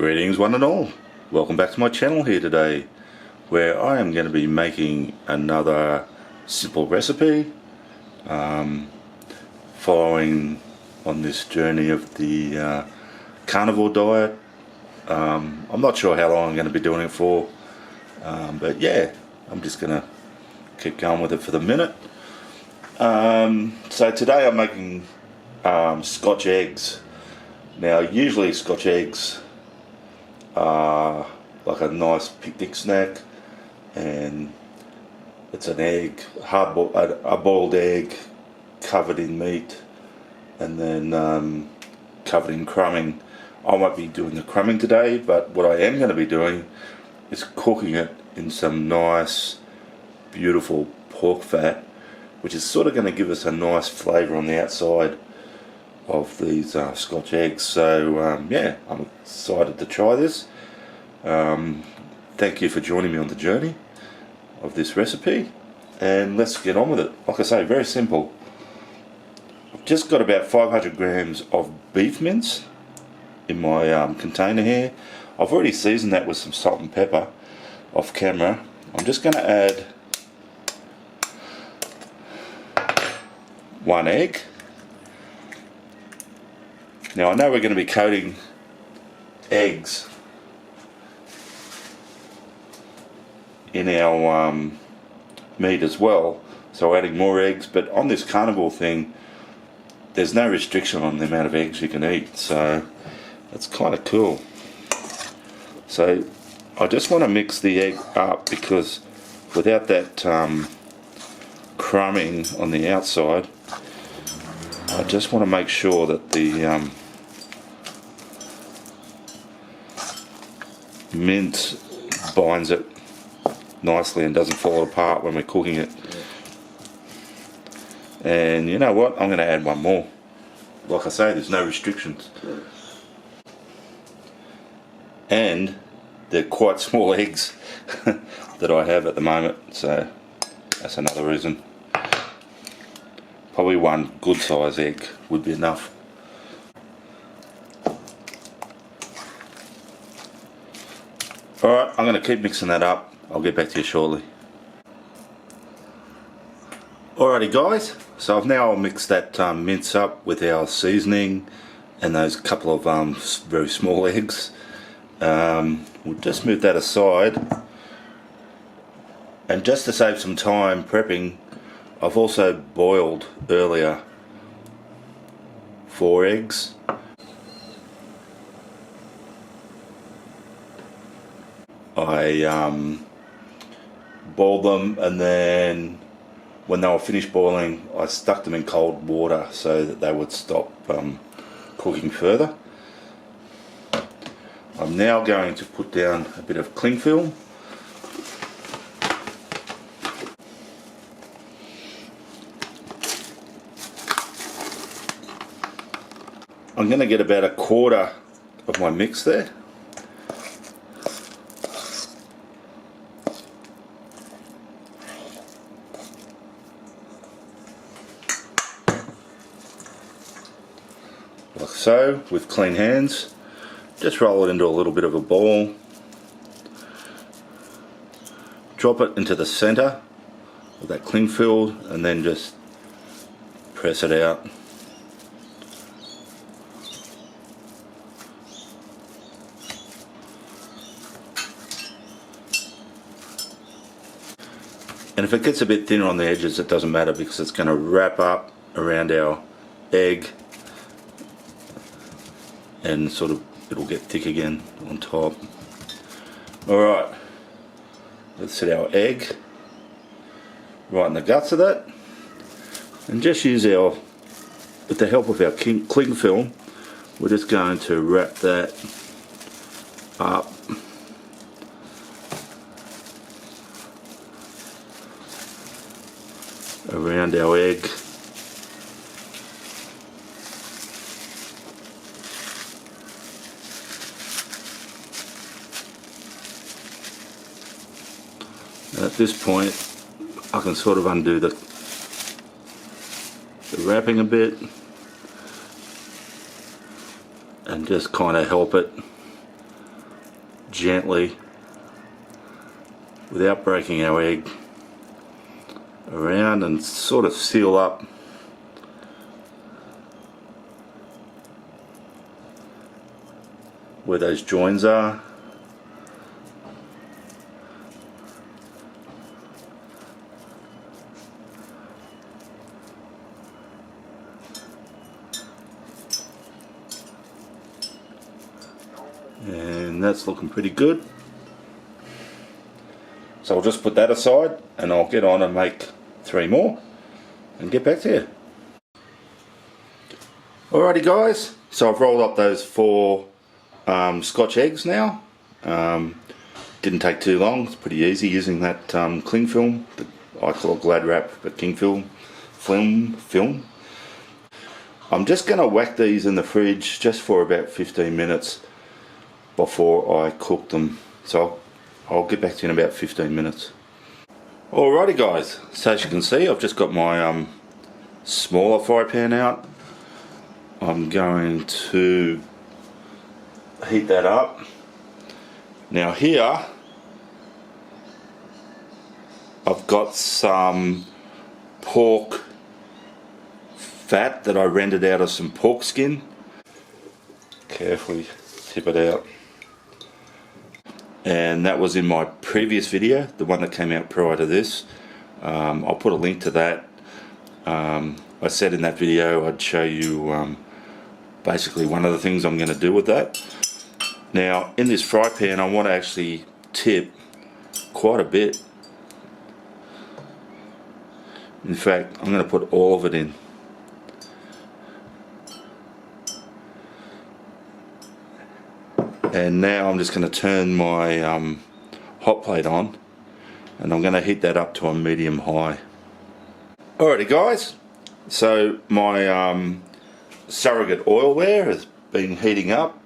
Greetings one and all. Welcome back to my channel here today, where I am going to be making another simple recipe following on this journey of the carnivore diet. I'm not sure how long I'm going to be doing it for, but yeah, I'm just going to keep going with it for the minute. So today I'm making Scotch eggs. Now usually Scotch eggs like a nice picnic snack, and it's an egg, a boiled egg covered in meat and then covered in crumbing. I won't be doing the crumbing today, but what I am going to be doing is cooking it in some nice beautiful pork fat, which is sort of going to give us a nice flavour on the outside of these Scotch eggs. So yeah, I'm excited to try this. Thank you for joining me on the journey of this recipe, and let's get on with it. Like I say, very simple. I've just got about 500 grams of beef mince in my container here. I've already seasoned that with some salt and pepper off camera. I'm just going to add 1 egg. Now I know we're going to be coating eggs in our meat as well, so adding more eggs, but on this carnivore thing there's no restriction on the amount of eggs you can eat, so that's kind of cool. So I just want to mix the egg up, because without that crumbing on the outside, I just want to make sure that the mint binds it nicely and doesn't fall apart when we're cooking it. And you know what, I'm going to add one more. Like I say, there's no restrictions, and they're quite small eggs that I have at the moment, so that's another reason. Probably one good size egg would be enough. Alright, I'm going to keep mixing that up. I'll get back to you shortly. Alrighty guys, so I've now mixed that mince up with our seasoning and those couple of very small eggs. We'll just move that aside, and just to save some time prepping, I've also boiled earlier 4 eggs. I boiled them, and then when they were finished boiling I stuck them in cold water so that they would stop cooking further. I'm now going to put down a bit of cling film. I'm going to get about 1/4 of my mix there. Like so, with clean hands. Just roll it into a little bit of a ball. Drop it into the centre of that cling film, and then just press it out. And if it gets a bit thinner on the edges, it doesn't matter, because it's going to wrap up around our egg and sort of it'll get thick again on top. Alright, let's set our egg right in the guts of that, and just use our, with the help of our cling film, we're just going to wrap that up around our egg. At this point I can sort of undo the wrapping a bit and just kind of help it gently, without breaking our egg, around and sort of seal up where those joins are. And that's looking pretty good. So I'll just put that aside and I'll get on and make 3 more and get back to you. Alrighty guys, so I've rolled up those 4 Scotch eggs now. Didn't take too long, it's pretty easy using that cling film. I call it Glad Wrap, but cling film. I'm just going to whack these in the fridge just for about 15 minutes before I cook them. So I'll get back to you in about 15 minutes. Alrighty guys, so as you can see I've just got my smaller fry pan out. I'm going to heat that up. Now here I've got some pork fat that I rendered out of some pork skin. Carefully tip it out. And that was in my previous video, the one that came out prior to this. I'll put a link to that. I said in that video I'd show you basically one of the things I'm going to do with that. Now in this fry pan I want to actually tip quite a bit. In fact, I'm going to put all of it in. And now I'm just going to turn my hot plate on and I'm going to heat that up to a medium high. Alrighty guys, so my surrogate oil there has been heating up,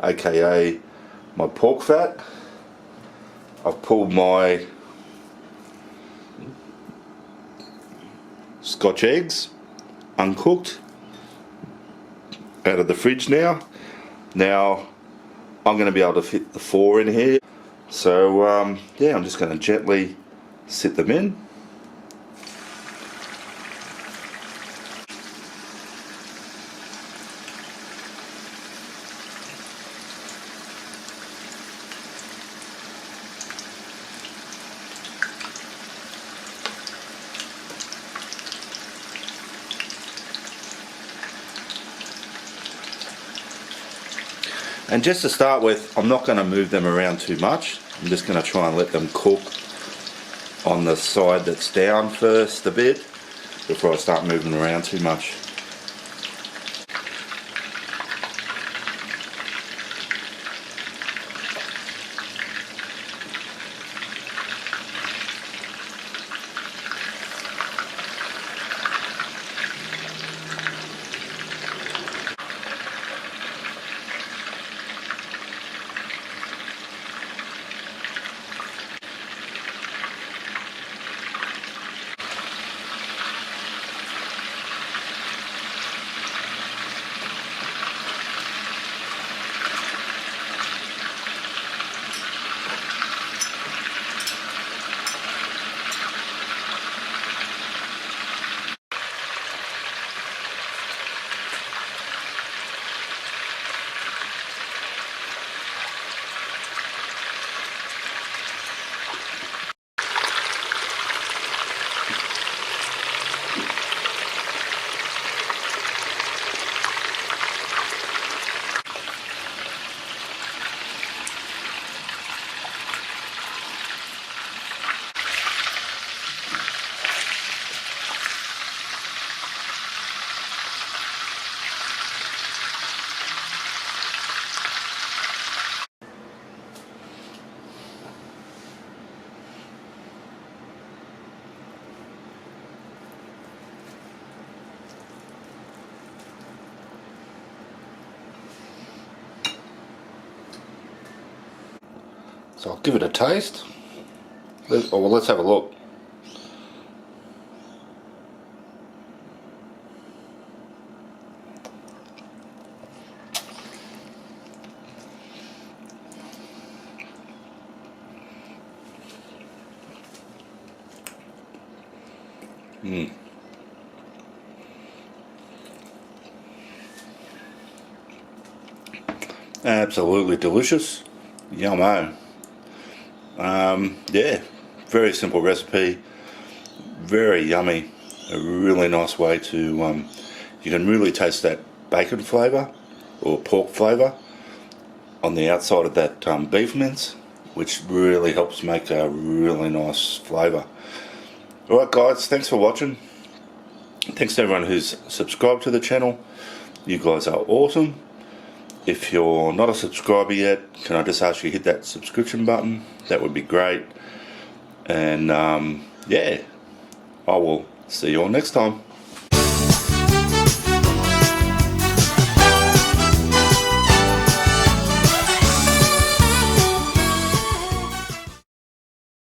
aka my pork fat. I've pulled my Scotch eggs, uncooked, out of the fridge now. Now I'm going to be able to fit the 4 in here. So yeah, I'm just going to gently sit them in. And just to start with, I'm not going to move them around too much. I'm just going to try and let them cook on the side that's down first a bit before I start moving around too much. So I'll give it a taste. Let's have a look. Absolutely delicious. Yummo. Yeah, very simple recipe, very yummy. A really nice way to, you can really taste that bacon flavour or pork flavour on the outside of that beef mince, which really helps make a really nice flavour. Alright guys, thanks for watching. Thanks to everyone who's subscribed to the channel. You guys are awesome. If you're not a subscriber yet, can I just ask you to hit that subscription button? That would be great. And yeah, I will see you all next time.